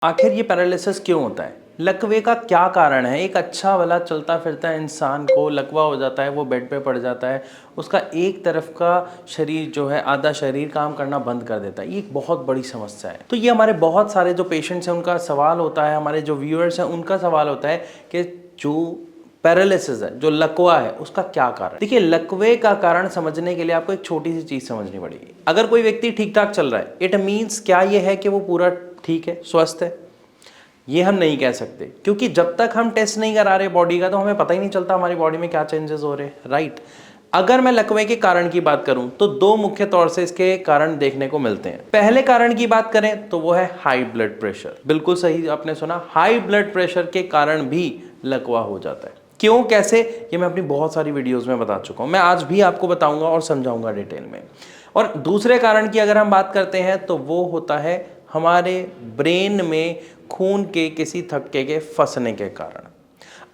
आखिर ये पैरालिसिस क्यों होता है? लकवे का क्या कारण है? एक अच्छा वाला चलता फिरता इंसान को लकवा हो जाता है, वो बेड पे पड़ जाता है, उसका एक तरफ का शरीर जो है, आधा शरीर काम करना बंद कर देता है। ये एक बहुत बड़ी समस्या है। तो ये हमारे बहुत सारे जो पेशेंट्स हैं उनका सवाल होता है, हमारे जो व्यूअर्स हैं उनका सवाल होता है कि जो पैरालिसिस है, जो लकवा है, उसका क्या कारण? देखिए, लकवे का कारण समझने के लिए आपको एक छोटी सी चीज समझनी पड़ेगी। अगर कोई व्यक्ति ठीक ठाक चल रहा है, इट मीन्स क्या ये है कि वो पूरा ठीक है, स्वस्थ है? ये हम नहीं कह सकते, क्योंकि जब तक हम टेस्ट नहीं करा रहे बॉडी का तो हमें पता ही नहीं चलता हमारी बॉडी में क्या चेंजेस हो रहे हैं, राइट। अगर मैं लकवे के कारण की बात करूं तो दो मुख्य तौर से इसके कारण देखने को मिलते हैं। पहले कारण की बात करें तो वो है हाई ब्लड प्रेशर। बिल्कुल सही आपने सुना, हाई ब्लड प्रेशर के कारण भी लकवा हो जाता है। क्यों, कैसे, ये मैं अपनी बहुत सारी वीडियोस में बता चुका हूं। मैं आज भी आपको बताऊंगा और समझाऊंगा डिटेल में। और दूसरे कारण की अगर हम बात करते हैं तो वो होता है हमारे ब्रेन में खून के किसी थक्के के फंसने के कारण।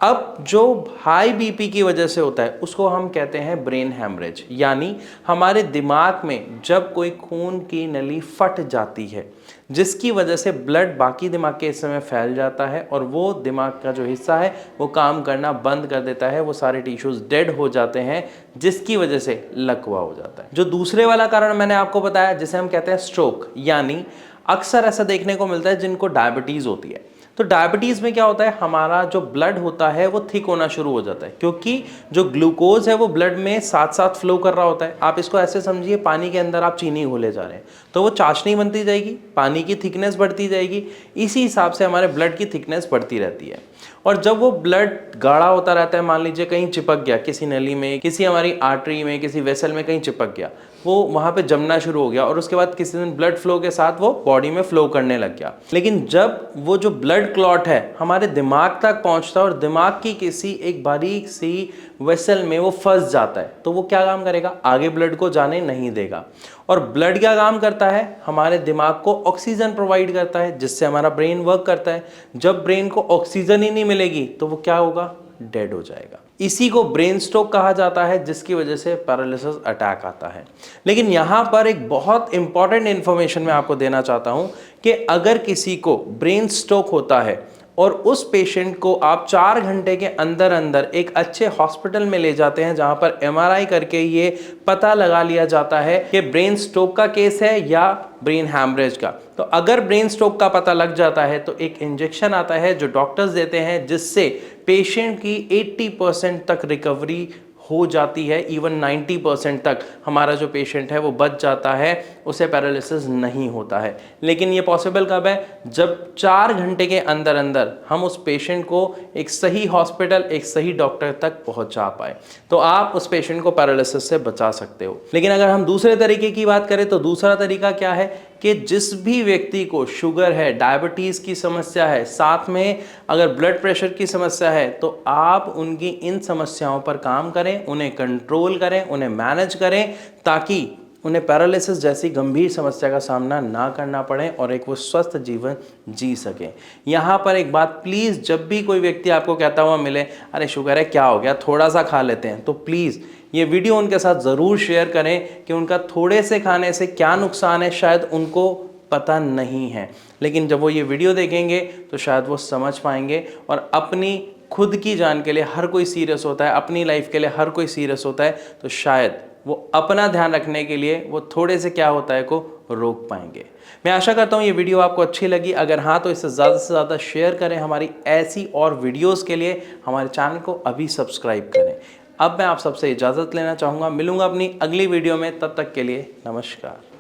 अब जो हाई बीपी की वजह से होता है उसको हम कहते हैं ब्रेन हैमरेज, यानी हमारे दिमाग में जब कोई खून की नली फट जाती है जिसकी वजह से ब्लड बाकी दिमाग के हिस्से में फैल जाता है और वो दिमाग का जो हिस्सा है वो काम करना बंद कर देता है, वो सारे टिश्यूज डेड हो जाते हैं जिसकी वजह से लकवा हो जाता है। जो दूसरे वाला कारण मैंने आपको बताया जिसे हम कहते हैं स्ट्रोक, यानी अक्सर ऐसा देखने को मिलता है जिनको डायबिटीज़ होती है। तो डायबिटीज़ में क्या होता है, हमारा जो ब्लड होता है वो थिक होना शुरू हो जाता है, क्योंकि जो ग्लूकोज है वो ब्लड में साथ साथ फ्लो कर रहा होता है। आप इसको ऐसे समझिए, पानी के अंदर आप चीनी घोले जा रहे हैं तो वो चाशनी बनती जाएगी, पानी की थिकनेस बढ़ती जाएगी, इसी हिसाब से हमारे ब्लड की थिकनेस बढ़ती रहती है। और जब वो ब्लड गाढ़ा होता रहता है, मान लीजिए कहीं चिपक गया, किसी नली में, किसी हमारी आर्टरी में, किसी वेसल में कहीं चिपक गया, वो वहाँ पे जमना शुरू हो गया और उसके बाद किसी दिन ब्लड फ्लो के साथ वो बॉडी में फ्लो करने लग गया। लेकिन जब वो जो ब्लड क्लॉट है हमारे दिमाग तक पहुँचता है और दिमाग की किसी एक बारीक सी वेसल में वो फंस जाता है, तो वो क्या काम करेगा, आगे ब्लड को जाने नहीं देगा। और ब्लड क्या काम करता है, हमारे दिमाग को ऑक्सीजन प्रोवाइड करता है जिससे हमारा ब्रेन वर्क करता है। जब ब्रेन को ऑक्सीजन ही नहीं मिलेगी तो वो क्या होगा, डेड हो जाएगा। इसी को ब्रेन स्ट्रोक कहा जाता है, जिसकी वजह से पैरालिसिस अटैक आता है। लेकिन यहाँ पर एक बहुत इंपॉर्टेंट इंफॉर्मेशन मैं आपको देना चाहता हूँ कि अगर किसी को ब्रेन स्ट्रोक होता है और उस पेशेंट को आप 4 घंटे के अंदर अंदर एक अच्छे हॉस्पिटल में ले जाते हैं जहां पर एमआरआई करके ये पता लगा लिया जाता है कि ब्रेन स्ट्रोक का केस है या ब्रेन हैमरेज का, तो अगर ब्रेन स्ट्रोक का पता लग जाता है तो एक इंजेक्शन आता है जो डॉक्टर्स देते हैं जिससे पेशेंट की 80% तक रिकवरी हो जाती है। इवन 90% तक हमारा जो पेशेंट है वो बच जाता है, उसे पैरालिसिस नहीं होता है। लेकिन ये पॉसिबल कब है, जब 4 घंटे के अंदर अंदर हम उस पेशेंट को एक सही हॉस्पिटल, एक सही डॉक्टर तक पहुंचा पाए, तो आप उस पेशेंट को पैरालिसिस से बचा सकते हो। लेकिन अगर हम दूसरे तरीके की बात करें तो दूसरा तरीका क्या है कि जिस भी व्यक्ति को शुगर है, डायबिटीज़ की समस्या है, साथ में अगर ब्लड प्रेशर की समस्या है, तो आप उनकी इन समस्याओं पर काम करें, उन्हें कंट्रोल करें, उन्हें मैनेज करें, ताकि उन्हें पैरालिसिस जैसी गंभीर समस्या का सामना ना करना पड़े और एक वो स्वस्थ जीवन जी सकें। यहाँ पर एक बात प्लीज़, जब भी कोई व्यक्ति आपको कहता हुआ मिले, अरे शुगर है, क्या हो गया, थोड़ा सा खा लेते हैं, तो प्लीज़ ये वीडियो उनके साथ ज़रूर शेयर करें कि उनका थोड़े से खाने से क्या नुकसान है, शायद उनको पता नहीं है। लेकिन जब वो ये वीडियो देखेंगे तो शायद वो समझ पाएंगे और अपनी खुद की जान के लिए हर कोई सीरियस होता है, अपनी लाइफ के लिए हर कोई सीरियस होता है, तो शायद वो अपना ध्यान रखने के लिए वो थोड़े से क्या होता है को रोक पाएंगे। मैं आशा करता हूँ ये वीडियो आपको अच्छी लगी। अगर हाँ तो इसे ज़्यादा से ज़्यादा शेयर करें। हमारी ऐसी और वीडियोस के लिए हमारे चैनल को अभी सब्सक्राइब करें। अब मैं आप सबसे इजाज़त लेना चाहूँगा, मिलूँगा अपनी अगली वीडियो में, तब तक के लिए नमस्कार।